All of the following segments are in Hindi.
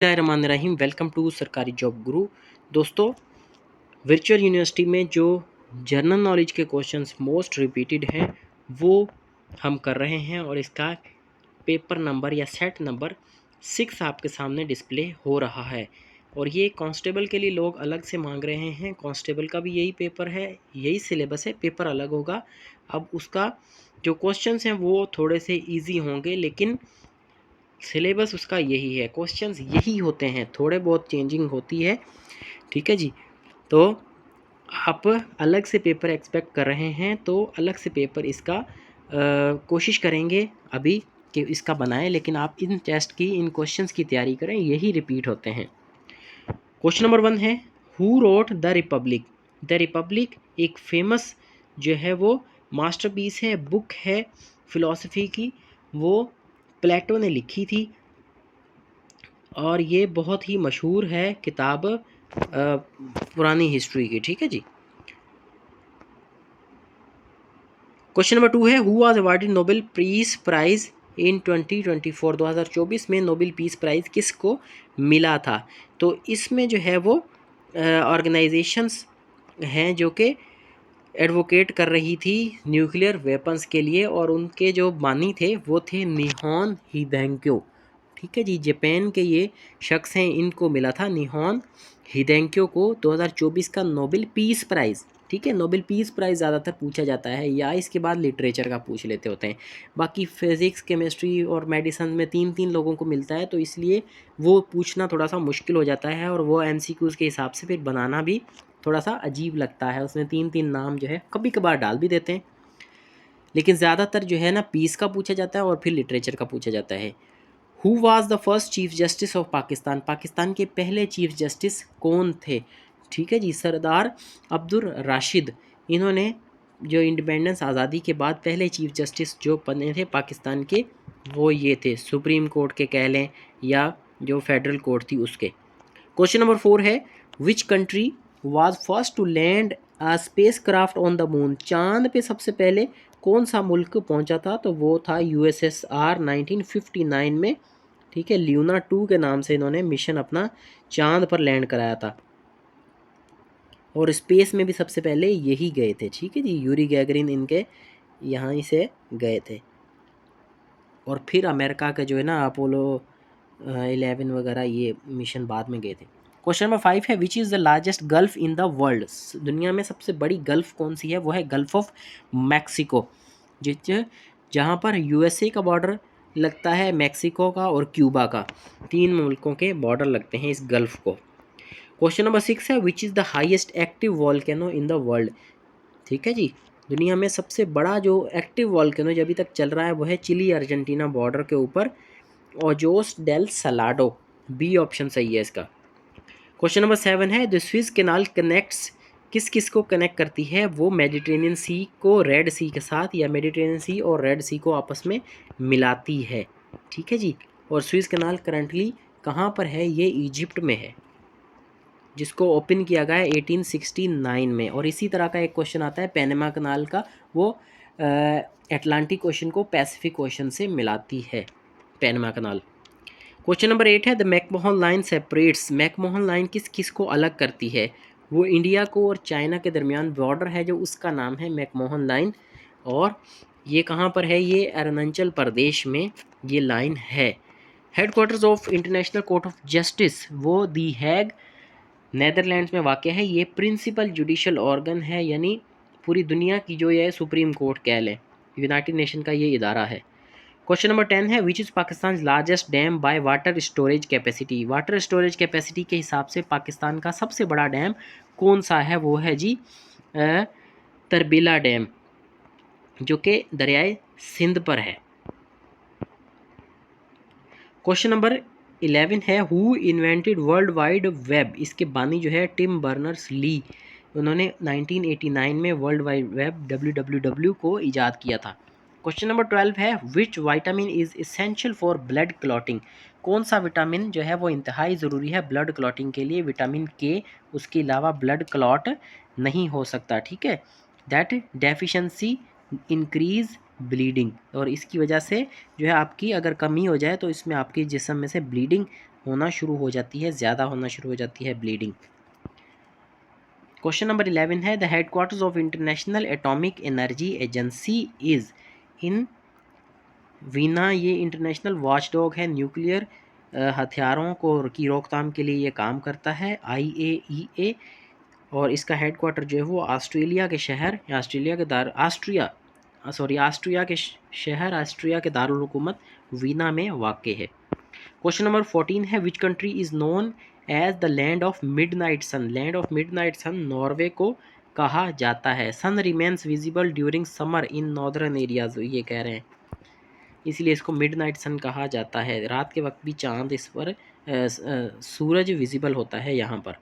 बिस्मिल्लाहिर्रहमानिर्रहीम। वेलकम टू सरकारी जॉब गुरु। दोस्तों, वर्चुअल यूनिवर्सिटी में जो जनरल नॉलेज के क्वेश्चंस मोस्ट रिपीटेड हैं वो हम कर रहे हैं और इसका पेपर नंबर या सेट नंबर 6 आपके सामने डिस्प्ले हो रहा है। और ये कांस्टेबल के लिए लोग अलग से मांग रहे हैं। कांस्टेबल का भी यही पेपर है, यही सिलेबस है, पेपर अलग होगा। अब उसका जो क्वेश्चंस हैं वो थोड़े से ईजी होंगे, लेकिन सिलेबस उसका यही है, क्वेश्चंस यही होते हैं, थोड़े बहुत चेंजिंग होती है। ठीक है जी। तो आप अलग से पेपर एक्सपेक्ट कर रहे हैं तो अलग से पेपर इसका कोशिश करेंगे अभी कि इसका बनाएं, लेकिन आप इन टेस्ट की, इन क्वेश्चंस की तैयारी करें, यही रिपीट होते हैं। क्वेश्चन नंबर 1 है, who wrote the Republic. The Republic एक फेमस जो है वो मास्टरपीस है, बुक है फिलॉसफी की, वो प्लेटो ने लिखी थी और ये बहुत ही मशहूर है किताब पुरानी हिस्ट्री की। ठीक है जी। क्वेश्चन नंबर 2 है, who was awarded Nobel peace prize in 2024। 2024 में नोबेल पीस प्राइज किसको मिला था? तो इसमें जो है वो ऑर्गेनाइजेशंस हैं जो कि एडवोकेट कर रही थी न्यूक्लियर वेपन्स के लिए, और उनके जो बानी थे वो थे निहोन हिदेंक्यो। ठीक है जी। जापान के ये शख्स हैं, इनको मिला था निहोन हिदेंक्यो को 2024 का नोबेल पीस प्राइज़। ठीक है, नोबेल पीस प्राइज़ ज़्यादातर पूछा जाता है या इसके बाद लिटरेचर का पूछ लेते होते हैं। बाकी फिज़िक्स, केमिस्ट्री और मेडिसिन में 3-3 लोगों को मिलता है, तो इसलिए वो पूछना थोड़ा सा मुश्किल हो जाता है और वो एमसीक्यूज़ के हिसाब से फिर बनाना भी थोड़ा सा अजीब लगता है। उसमें 3-3 नाम जो है कभी कभार डाल भी देते हैं, लेकिन ज़्यादातर जो है ना पीस का पूछा जाता है और फिर लिटरेचर का पूछा जाता है। Who was the first chief justice of Pakistan. Pakistan के पहले चीफ जस्टिस कौन थे? ठीक है जी, सरदार अब्दुल राशिद। इन्होंने जो इंडिपेंडेंस आज़ादी के बाद पहले चीफ जस्टिस जो बने थे पाकिस्तान के, वो ये थे। सुप्रीम कोर्ट के कह लें या जो फेडरल कोर्ट थी उसके। क्वेश्चन नंबर 4 है, which country was first to land a spacecraft on the moon. चांद पे सबसे पहले कौन सा मुल्क पहुंचा था? तो वो था यूएसएसआर 1959 में। ठीक है, ल्यूना 2 के नाम से इन्होंने मिशन अपना चांद पर लैंड कराया था और स्पेस में भी सबसे पहले यही गए थे। ठीक है जी, यूरी गैगरिन इनके यहाँ से गए थे और फिर अमेरिका का जो है ना अपोलो 11 वगैरह ये मिशन बाद में गए थे। क्वेश्चन नंबर 5 है, which is the largest gulf in the world. दुनिया में सबसे बड़ी गल्फ कौन सी है? वो है गल्फ ऑफ मैक्सिको, जिस जहाँ पर यूएसए का बॉर्डर लगता है, मैक्सिको का और क्यूबा का, 3 मुल्कों के बॉर्डर लगते हैं इस गल्फ को। क्वेश्चन नंबर 6 है, which is the highest active volcano in the world. ठीक है जी, दुनिया में सबसे बड़ा जो एक्टिव वॉल्केनो जो अभी तक चल रहा है वो है चिली अर्जेंटीना बॉर्डर के ऊपर, Ojos del Salado. B option सही है इसका। क्वेश्चन नंबर 7 है, द स्विस कैनाल कनेक्ट्स, किस किस को कनेक्ट करती है? वो मेडिटेरेनियन सी को रेड सी के साथ, या मेडिटेरेनियन सी और रेड सी को आपस में मिलाती है। ठीक है जी। और स्विस कैनाल करंटली कहाँ पर है? ये इजिप्ट में है, जिसको ओपन किया गया है 1869 में। और इसी तरह का एक क्वेश्चन आता है पैनामा कनाल का, वो अटलांटिक ओशन को पैसिफिक ओशन से मिलाती है, पैनामा कनाल। क्वेश्चन नंबर 8 है, the McMahon line separates. McMahon line किस किस को अलग करती है? वो इंडिया को और चाइना के दरमियान बॉर्डर है जो, उसका नाम है मैकमोहन लाइन। और ये कहाँ पर है? ये अरुणाचल प्रदेश में ये लाइन है। Headquarters of international court of justice, वो दी हैग नेदरलैंड्स में वाक़ है। ये प्रिंसिपल जुडिशल ऑर्गन है, यानी पूरी दुनिया की जो ये सुप्रीम कोर्ट कह लें, यूनाइटेड नेशन का ये इदारा है। क्वेश्चन नंबर 10 है, which is Pakistan largest dam by water storage capacity. Water storage capacity के हिसाब से पाकिस्तान का सबसे बड़ा डैम कौन सा है? वो है जी तरबीला डैम, जो कि दरियाए सिंध पर है। क्वेश्चन नंबर 11 है, who invented world wide web. इसके बानी जो है टिम बर्नर्स ली, उन्होंने 1989 में वर्ल्ड वाइड वेब WWW को ईजाद किया था। क्वेश्चन नंबर 12 है, which vitamin is essential for blood clotting. कौन सा विटामिन जो है वो इंतहाई ज़रूरी है ब्लड क्लॉटिंग के लिए? विटामिन के, उसके अलावा ब्लड क्लॉट नहीं हो सकता। ठीक है, दैट डेफिशिएंसी इंक्रीज ब्लीडिंग, और इसकी वजह से जो है आपकी अगर कमी हो जाए तो इसमें आपकी जिस्म में से ब्लीडिंग होना शुरू हो जाती है, ज़्यादा होना शुरू हो जाती है ब्लीडिंग। क्वेश्चन नंबर 11 है the headquarters of international atomic energy agency is in Veena. ये इंटरनेशनल वॉचडॉग है, न्यूक्लियर हथियारों को की रोकथाम के लिए ये काम करता है, IAEA। और इसका हेडक्वार्टर जो है वो ऑस्ट्रेलिया के शहर या ऑस्ट्रेलिया के दार ऑस्ट्रिया ऑस्ट्रिया के शहर ऑस्ट्रिया के दारुल हुकूमत वीना में वाक़ है। क्वेश्चन नंबर 14 है which country is known as the land of midnight sun. Land of midnight sun Norway को कहा जाता है। Sun remains visible during summer in northern areas, ये कह रहे हैं, इसलिए इसको मिडनाइट सन कहा जाता है। रात के वक्त भी चांद इस पर सूरज विजिबल होता है यहाँ पर।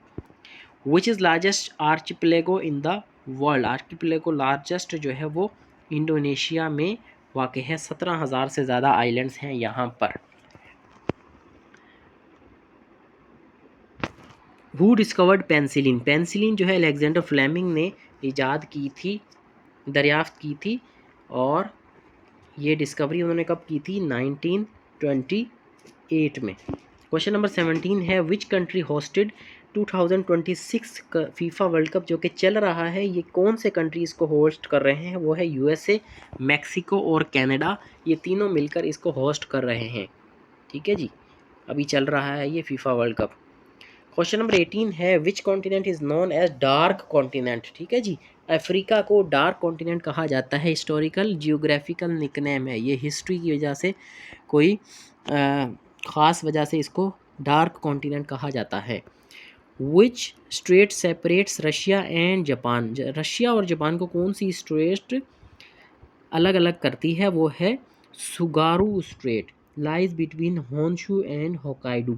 Which is largest archipelago in the world. Archipelago largest जो है वो इंडोनेशिया में वाक़ है। 17,000 से ज़्यादा आइलैंड्स हैं यहाँ पर। Who discovered penicillin. पेंसिलिन जो है अलेक्जेंडर फ्लेमिंग ने ईजाद की थी, दरियाफ्त की थी, और ये डिस्कवरी उन्होंने कब की थी? 1928 में। क्वेश्चन नंबर 17 है विच कंट्री होस्टेड 2026 का फीफा वर्ल्ड कप जो कि चल रहा है, ये कौन से कंट्री इसको होस्ट कर रहे हैं? वो है USA, मैक्सिको और कनाडा। ये तीनों मिलकर इसको होस्ट कर रहे हैं। ठीक है जी, अभी चल रहा है ये FIFA World Cup. Question number 18 है which continent is known as dark continent. ठीक है जी, अफ्रीका को डार्क कॉन्टिनेंट कहा जाता है। हिस्टोरिकल जियोग्राफिकल निकनेम है, ये हिस्ट्री की वजह से कोई ख़ास वजह से इसको डार्क कॉन्टिनेंट कहा जाता है। Which strait separates Russia and Japan. Russia और जापान को कौन सी स्ट्रेट अलग अलग करती है? वो है Tsugaru strait, lies between Honshu and Hokkaido.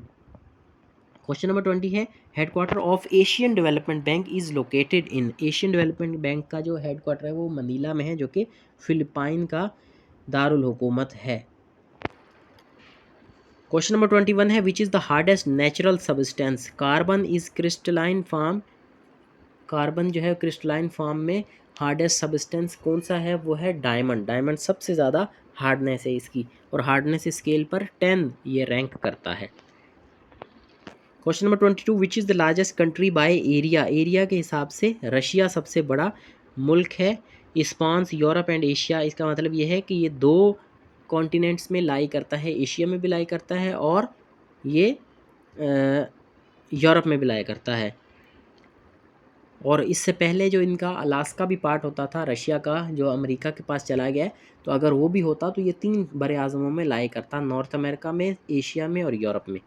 Question number 20 है headquarter of Asian Development Bank is located in. Asian Development Bank का जो हेडक्वार्टर है वो मनीला में है, जो कि फिलिपाइन का दारुल हुकूमत है। क्वेश्चन नंबर 21 है which is the hardest natural substance. Carbon is crystalline form. Carbon जो है क्रिस्टलाइन फॉर्म में हार्डेस्ट सब्सटेंस कौन सा है? वो है डायमंड। डायमंड सबसे ज़्यादा हार्डनेस है इसकी, और हार्डनेस स्केल पर 10 ये रैंक करता है। Question number 22 which is the largest country by area. Area के हिसाब से रशिया सबसे बड़ा मुल्क है। स्पांस यूरोप एंड एशिया, इसका मतलब ये है कि ये 2 कॉन्टिनेंट्स में लाई करता है, एशिया में भी लाई करता है और ये यूरोप में भी लाई करता है। और इससे पहले जो इनका अलास्का भी पार्ट होता था रशिया का, जो अमेरिका के पास चला गया है, तो अगर वो भी होता तो ये 3 बड़े आज़मों में लाई करता, नॉर्थ अमेरिका में, एशिया में और यूरोप में।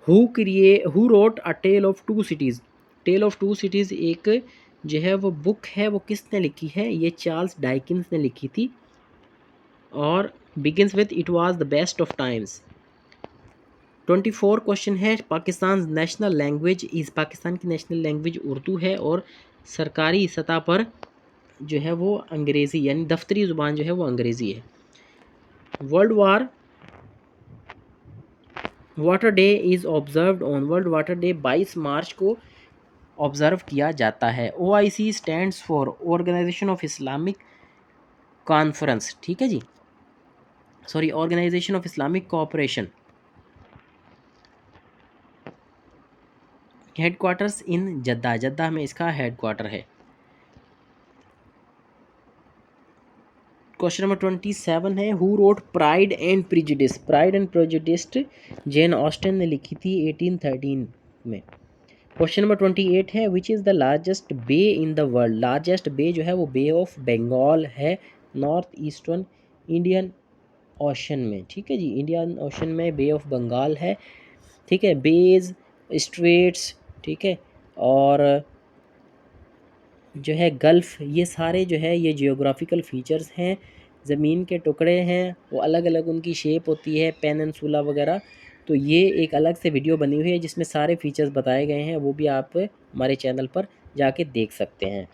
Who wrote a tale of two cities. Tale of two cities एक जो है वो बुक है, वो किसने लिखी है? ये चार्ल्स डाइकिन्स ने लिखी थी, और begins with it was the best of times. 24 question है Pakistan national language is. Pakistan की नेशनल लैंग्वेज उर्दू है, और सरकारी सतह पर जो है वो अंग्रेज़ी, यानी दफ्तरी ज़ुबान जो है वो अंग्रेज़ी है। World Water Day is observed on. World Water Day 22 March को ऑब्ज़र्व किया जाता है। OIC stands for Organisation of Islamic Conference. ठीक है जी, sorry, Organisation of Islamic Cooperation. Headquarters in Jeddah. Jeddah में इसका हेडक्वार्टर है। क्वेश्चन नंबर 27 है who wrote Pride and Prejudice. Pride and Prejudice Jane Austen ने लिखी थी 1813 में। क्वेश्चन नंबर 28 है which is the largest bay in the world. Largest bay जो है वो बे ऑफ बंगाल है, नॉर्थ ईस्टर्न इंडियन ओशन में। ठीक है जी, इंडियन ओशन में बे ऑफ बंगाल है। ठीक है, बेज, स्ट्रेट्स, ठीक है, और जो है गल्फ़, ये सारे जो है ये जियोग्राफिकल फ़ीचर्स हैं। ज़मीन के टुकड़े हैं, वो अलग अलग उनकी शेप होती है, पेनिनसुला वगैरह। तो ये एक अलग से वीडियो बनी हुई है जिसमें सारे फीचर्स बताए गए हैं, वो भी आप हमारे चैनल पर जाके देख सकते हैं।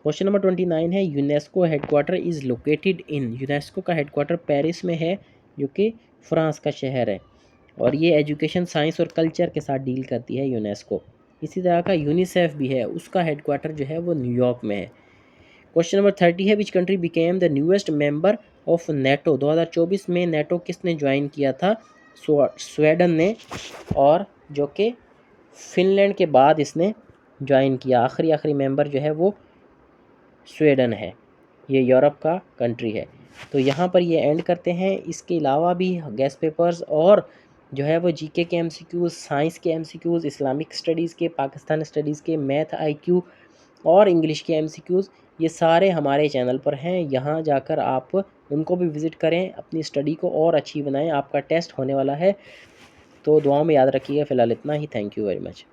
क्वेश्चन नंबर 29 है UNESCO headquarter is located in. UNESCO का हेडक्वार्टर पेरिस में है, जो कि फ्रांस का शहर है, और ये एजुकेशन, साइंस और कल्चर के साथ डील करती है यूनेस्को। इसी तरह का यूनिसेफ भी है, उसका हेडक्वार्टर जो है वो न्यूयॉर्क में है। क्वेश्चन नंबर 30 है which country became the newest member of NATO. 2024 में नेटो किसने ज्वाइन किया था? स्वीडन ने, और जो कि फिनलैंड के बाद इसने ज्वाइन किया। आखिरी मेंबर जो है वो स्वीडन है। ये यूरोप का कंट्री है। तो यहाँ पर ये एंड करते हैं। इसके अलावा भी गेस्ट पेपर्स और जो है वो जीके के एमसीक्यूज़, साइंस के एमसीक्यूज़, इस्लामिक स्टडीज़ के, पाकिस्तान स्टडीज़ के, मैथ आईक्यू और इंग्लिश के एमसीक्यूज़, ये सारे हमारे चैनल पर हैं। यहाँ जाकर आप उनको भी विज़िट करें, अपनी स्टडी को और अच्छी बनाएं। आपका टेस्ट होने वाला है, तो दुआओं में याद रखिएगा। फ़िलहाल इतना ही। Thank you very much.